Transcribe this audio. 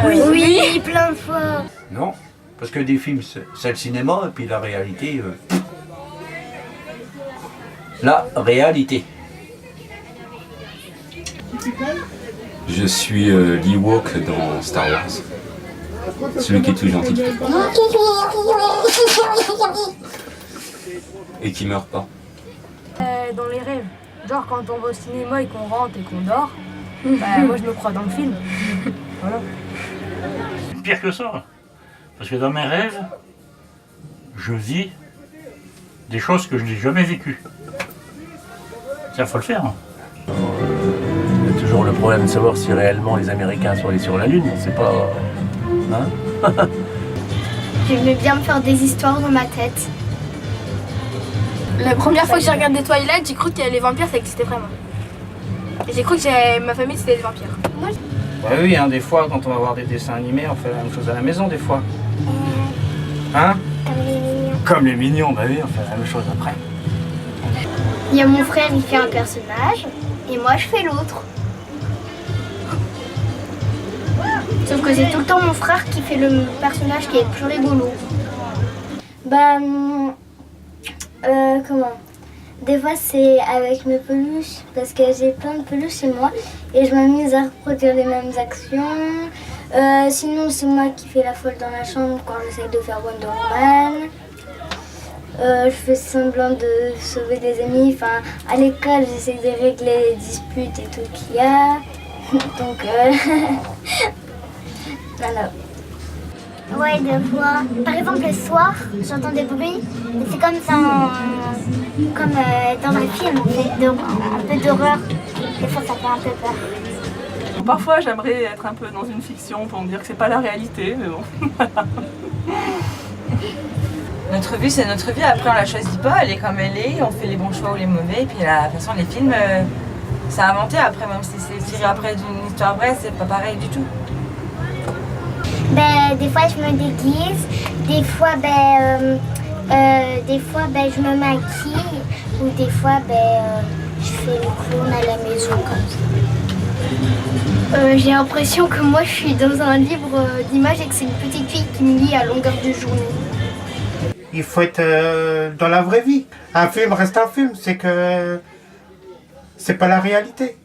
Oui, plein de fois. Non, parce que des films, c'est le cinéma, et puis la réalité... La réalité. Je suis l'Ewok dans Star Wars. Celui qui est tout gentil. Et qui meurt pas. Dans les rêves. Genre quand on va au cinéma et qu'on rentre et qu'on dort, moi je me crois dans le film. Voilà. Pire que ça. Parce que dans mes rêves, je vis des choses que je n'ai jamais vécues. Ça, faut le faire. Il y a toujours le problème de savoir si réellement les Américains sont allés sur la Lune. C'est pas... Hein? J'aimais bien me faire des histoires dans ma tête. La première fois que j'ai regardé Twilight, j'ai cru que les vampires ça existait vraiment. Et j'ai cru que ma famille c'était des vampires. Bah oui, hein, des fois quand on va voir des dessins animés, on fait la même chose à la maison des fois. Hein? Comme les mignons. Comme les mignons, bah oui, on fait la même chose après. Il y a mon frère, il fait un personnage, et moi je fais l'autre. Sauf que c'est tout le temps mon frère qui fait le personnage qui est le plus rigolo. Comment? Des fois c'est avec mes peluches, parce que j'ai plein de peluches chez moi et je m'amuse à reproduire les mêmes actions. Sinon c'est moi qui fais la folle dans la chambre quand j'essaie de faire Wonder Woman. Je fais semblant de sauver des amis. Enfin, à l'école j'essaie de régler les disputes et tout qu'il y a. Donc voilà. Ouais, des fois. Par exemple, le soir, j'entends des bruits, mais c'est comme dans un film, un peu d'horreur. Des fois, ça fait un peu peur. Parfois, j'aimerais être un peu dans une fiction pour me dire que c'est pas la réalité, mais bon. Notre vie, c'est notre vie. Après, on la choisit pas. Elle est comme elle est. On fait les bons choix ou les mauvais. Et puis, de toute façon, les films, c'est inventé après, même si c'est tiré après d'une histoire vraie, c'est pas pareil du tout. Des fois je me déguise, des fois je me maquille ou des fois je fais le clown à la maison comme ça. J'ai l'impression que moi je suis dans un livre d'images et que c'est une petite fille qui me lit à longueur de journée. Il faut être dans la vraie vie. Un film reste un film, c'est pas la réalité.